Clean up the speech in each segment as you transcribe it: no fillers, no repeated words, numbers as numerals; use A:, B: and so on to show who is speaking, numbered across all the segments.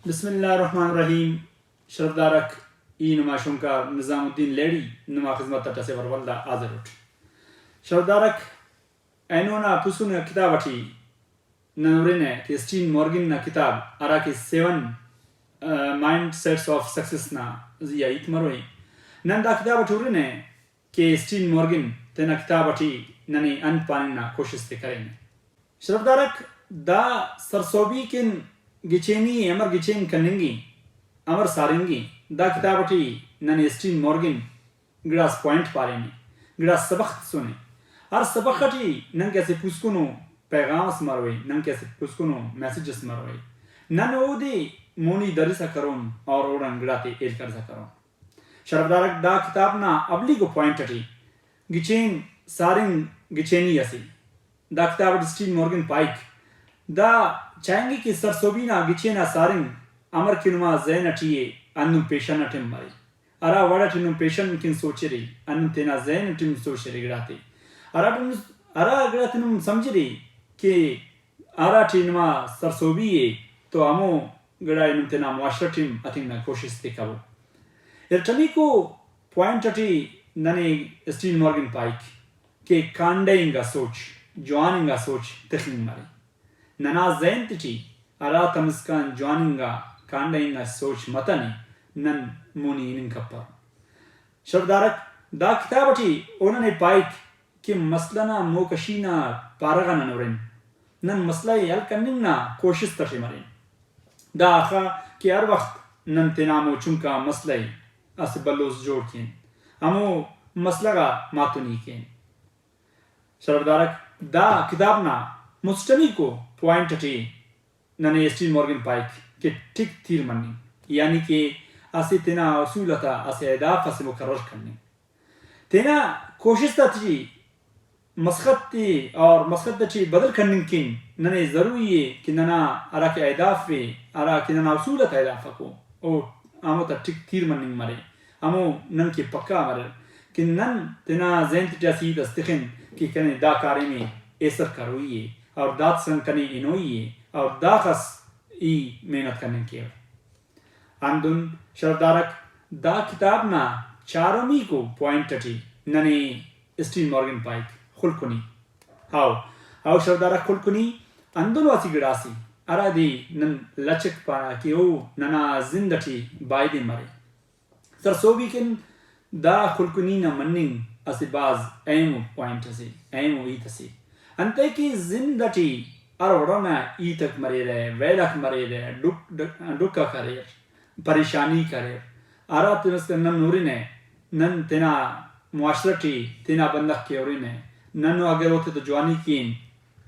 A: بسم اللہ الرحمن الرحیم. شرفدارک ای نما شنکا نظام الدین لیڈی نما خدمت تٹا سے ورولدہ آزروٹ. شرفدارک اینونا پسونا کتاب اٹھی نورنے کہ اسٹین مورگن نا کتاب ارا کے 7 مائنڈ سیٹس آف سکسس نا زیحا ایت مروئی نندا کتاب اٹھورنے کہ اسٹین مورگن تینا کتاب اٹھی ننی ان پاننا کوشش تے کریں. شرفدارک دا سرسہوبی کن گچینی امر گچین کننگی امر سارنگی دا کتاب اٹھی ننی اسٹین مورگن گڑاس پوائنٹ پارے گڑاس سبق سنے ہر سبق اٹھی نن کیسے پوسکنو پیغام اس مروئی نن کیسے پوسکنو میسیج اس مروئی نن او دی مونی درسا کرون اور اوڑن گڑاتے ایل کرسا کرون. شرفدارک دا کتاب نا اولی کو پوائنٹ اٹھی گچین سارنگ گچینی اسی دا کتاب اسٹین مورگن پائک دا چائنگے کی سرسہوبی نا گچینا سارنگ امر کنما زین اٹھیے انم پیشن اٹھم ماری ارا وڑا ٹنم پیشن کن سوچے رہی انم تینا زین اٹھم سوچے رہی گڑاتے ارا گڑا تنم سمجھ رہی کہ ارا ٹنما سرسہوبی ہے تو امو گڑا انم تینا معاشرہ ٹھم اتھن کوشش تے کبو. ارٹمی کو پوائنٹ اٹھی ننے اسٹین مورگن پائک کہ کانڈانگا سوچ جواننگا سوچ تخنگ ماری ننا زین تٹھی ارا تمسکان جواننگا کانڈانگا سوچ متنی نن مونی انن کپر. شرفدارک دا کتاب اٹھی انہوں نے پائک کہ مسئلہ نا موکشینا پارغا نورن نن مسئلہ یل کننگ نا کوشش تٹھی مرین دا آخا کہ ہر وقت نن تینامو چنکا مسئلہ اس بلوز جوڑ کین ہمو مسئلہ کا ماتونی کین. شرفدارک دا کتاب نا مستمی کو پوائنٹ اٹھی ننے اسٹین مورگن پائک کہ ٹک تیر منی یعنی کہ اسی تینا اصولتا اسی اہداف اسی مقرر کرنے تینا کوشش تا تھی مسخط تی اور مسخط تھی بدل کرنے کن ننے ضروری ہے کہ ننا ارا کے اہداف وے ارا کہ ننا اصولت اہداف کو او آمو تا ٹک تیر منی مرے ہمو نن کے پکا مرے کہ نن تینا ذہن تی جاسی دستخن کہ کنے دا کارے میں ایسر کروئی ہے اور دات سن کنے انوئی ہے اور دا خس ای محنت کرنے کے اندن. شرفدارک دا کتاب نا چارمی کو پوائنٹ اٹھی ننے اسٹین مورگن پائک خلکنی ہاو شرفدارک خلکنی اندن واسی گڑاسی ارا دی نن لچک پارا کہ او ننا زندٹی بائدی مرے. سرسہوبی کن دا خلکنی نا مننگ اسی باز ایمو پوائنٹ اسی ایمو ایت اسی انتے کی زندٹی اروڑنا ای تک مرے رہے ویلک مرے رہے ڈکا کرے پریشانی کرے ارا تنس نن نورنے نن تینا معاشرتی تینا بندق کے اورنے نن اگر ہوتے تو جوانی کین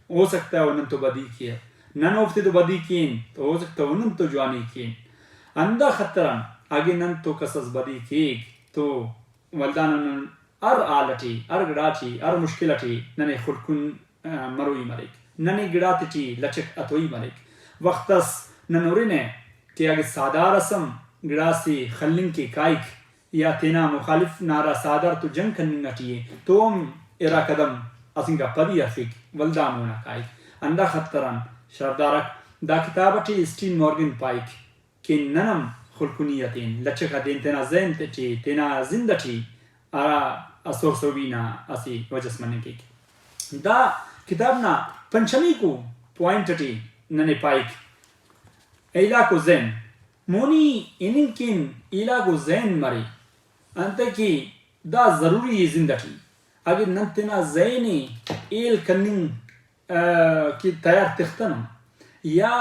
A: ہو سکتا ہے انن تو بدی کیا نن ہوتے تو بدی کین تو ہو سکتا ہے انن تو جوانی کین اندہ خطران آگے نن تو قصص بدی کیگ تو ولدان نن ار آلٹی ار گڑاٹی ار مشکلٹی ننے خلکن مروئی مریک ننے گڑاتی ٹی لچک اتوئی مریک وقتس ننورنے کہ اگر سادار اسم گڑاسی خلنگ کے کائک یا تینا مخالف نارا سادار تو جنگ کننگ اٹیے تو ہم ارا قدم اسنگا پدی ارفک ولدامونا کائک اندہ خطران. شرفدارک دا کتاب اٹھی اسٹین مورگن پائک کہ ننم خلکنیتین لچک اتین تینا زین ٹی تینا زندٹی ارا سرسہوبی نا اسی وجس مننے کی دا کتاب نا پنچمی کو پوائنٹ اٹھی ننے پائک ایلا کو زین مونی انن کن ایلا کو زین مری انتے کی دا ضروری زندگی اگر ننتنا زینی ایل کننگ کی تیار تختنم یا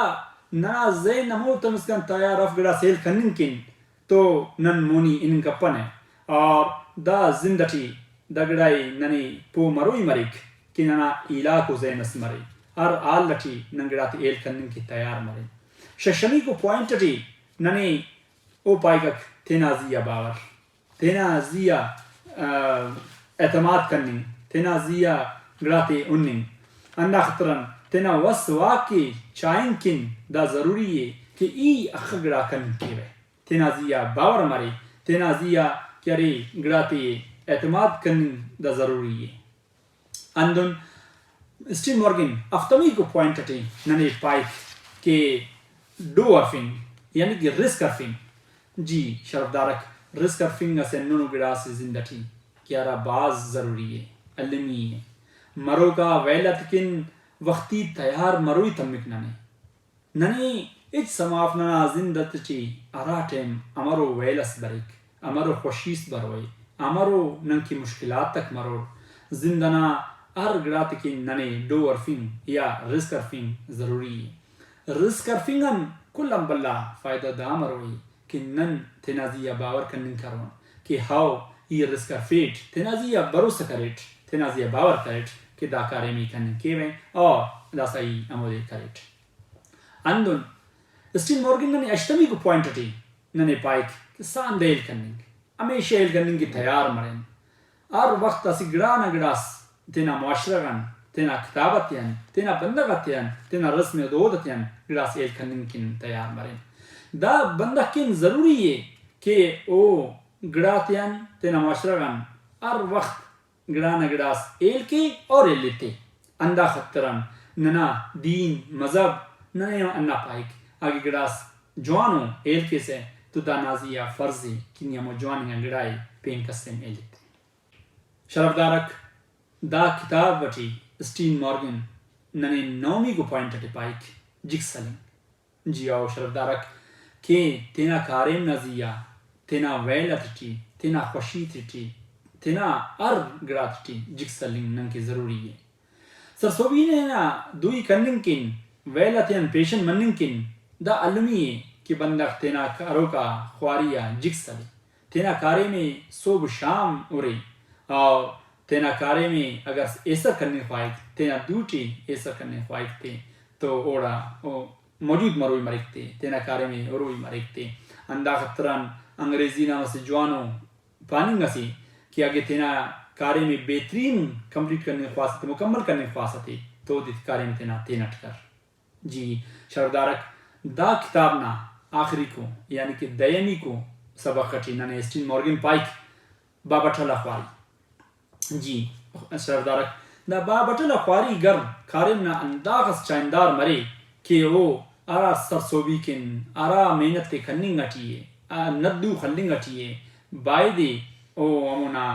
A: نا زین نمو تمسکن تیار افگڑا سیل کننگ کن تو نن مونی انن کپن ہے اور دا زندگی دا گڑائی ننی پو مروئی مریک کہ ننا ایلا کو زین اس مری ار آل لٹی ننگڑاتی ایل کننگ کی تیار مری. ششمی کو پوائنٹ اٹھی ننے او پائکک تینا زیحا باور تینا زیحا اعتماد کننگ تینا زیحا گڑاتے اننگ اندہ خطرن تینا وس واقعی چائنگ کن دا ضروری ہے کہ ای اخ گڑا کننگ کی وے تینا زیحا باور مری تینا زیحا کیارے گڑاتے اعتماد کننگ دا ضروری ہے. اندن اسٹین مورگن افتمی کو پوائنٹ اٹھی ننے پائک کہ ڈو ارفنگ یعنی کہ رسک ارفنگ جی شرف دارک رسک ارفنگ اسے نونو گڑا سے زندہ تھی کیرہ باز ضروری ہے علمی ہے مرو کا ویلت کن وقتی تیار مروی تمک ننے اچ سماف ننا زندت چی اراتیم امرو ویلس بریک امرو خوشیس بروئے امرو نن کی مشکلات تک مرو زندنا ہر گڑات کی ننے ڈو ارفنگ یا رسک ارفنگ ضروری ہے رسک ارفنگن کلم بلا فائدہ دا مروئی کہ نن تنازیہ باور کننگ کرون کہ ہاؤ یہ رسک ارفیٹ تنازیہ بروس کریٹ تنازیہ باور کریٹ کہ دا کارے می کننگ کیویں اور دا سائی امودے کریٹ اندن اسٹین مورگن ننے اشتمی کو پوائنٹ ٹی ننے پائک کہ سان دیل کننگ ہمیشہ ایل کننگ کی تیار مرین ہر وقت اسی گڑا نہ گڑاس تینا معاشرگان تینا کتابتیان تینا بندگتیان تینا رسم دودتیان گڑاس ایل کننگ کن تیار مرین دا بندہ کن ضروری ہے کہ او گڑاتیان تینا معاشرگان ہر وقت گڑا نہ گڑاس ایل کے اور ایل لیتے اندہ خطران ننا دین مذہب ننے انا پائک آگے گڑاس جوانو ایل کے سے تو دا نازیہ فرضی کنیا مو جوانیاں گڑائی پین کسیم ایل لیتے شرف دارک دا کتاب وٹی اسٹین مورگن ننے نومی کو پوائنٹ اٹے پائک جک سلنگ جی آو شرف دارک کہ تینا کاریم نازیہ تینا ویلت ٹی تینا خوشیت ٹی تینا ار گڑات ٹی جک سلنگ نن کی ضروری ہے سرسہوبی نے نا دوئی کننگ کن ویلتین پیشن مننگ کن دا علمی ہے کہ بندق تینا کارو کا خواریا جک سلے تینا کارے میں صبح شام ارے اور تینا کارے میں اگر ایسا کرنے خواہد تینا دوٹی ایسا کرنے خواہد تے تو اوڑا موجود مروی مرکتے تینا کارے میں اروی مرکتے اندہ خطران انگریزی نام سے جوانو پاننگ اسی کہ اگر تینا کارے میں بہترین کمپلیٹ کرنے خواست مکمل کرنے خواست تو دیت کارے میں تینا تینٹ کر جی شردارک دا کتاب نا آخری کو یعنی کہ دیمی کو سبق کٹی ننے اسٹین مورگن پائک بابٹھلا خواری جی شردارک دا بابٹھلا خواری گر کارم نا انداغس چائندار مرے کہ وہ ارا سرسہوبی کن ارا محنت کننگ اٹیے ندو خلنگ اٹیے بائدے او امونا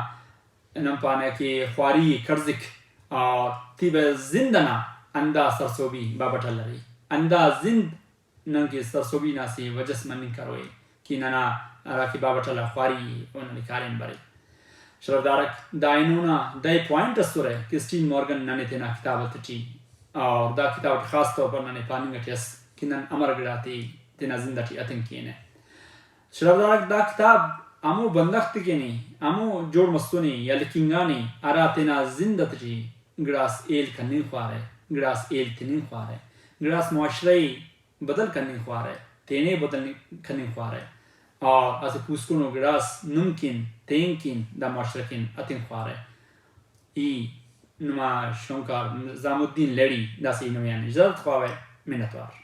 A: نمپانا کہ خواری کرزک اور تیب زندنا اندہ سرسہوبی بابٹھلا رہی اندہ زند نن کے سرسہوبی نا سے وجس مننگ کروئے کہ ننا راکی بابٹھلا خواری انہوں نے کارم برے شردارک دا انہونا دائی پوائنٹ استور ہے کہ اسٹین مورگن ننے تینا کتابت ٹی اور دا کتابت خاص طور پر ننے پاننگ اٹیس کہ نن امر گڑاتی تینا زندہ ٹی اتن کینے شردارک دا کتاب امو بندخت کینی امو جوڑ مستونی یا لکنگانی ارا تینا زندہ ٹی گڑاس ایل کننگ خوار ہے گڑاس ایل تننگ خوار ہے گڑاس معاشرہی بدل کننگ خوار ہے تینے بدل کننگ خوار ہے اور اسے پوسکنو گڑاس نمکن تینکن دا معاشرکن اتن خوار ہے ای نما شونکار نظام الدین لیڑی دا سی نمیان اجازت خواہ ہے منتوار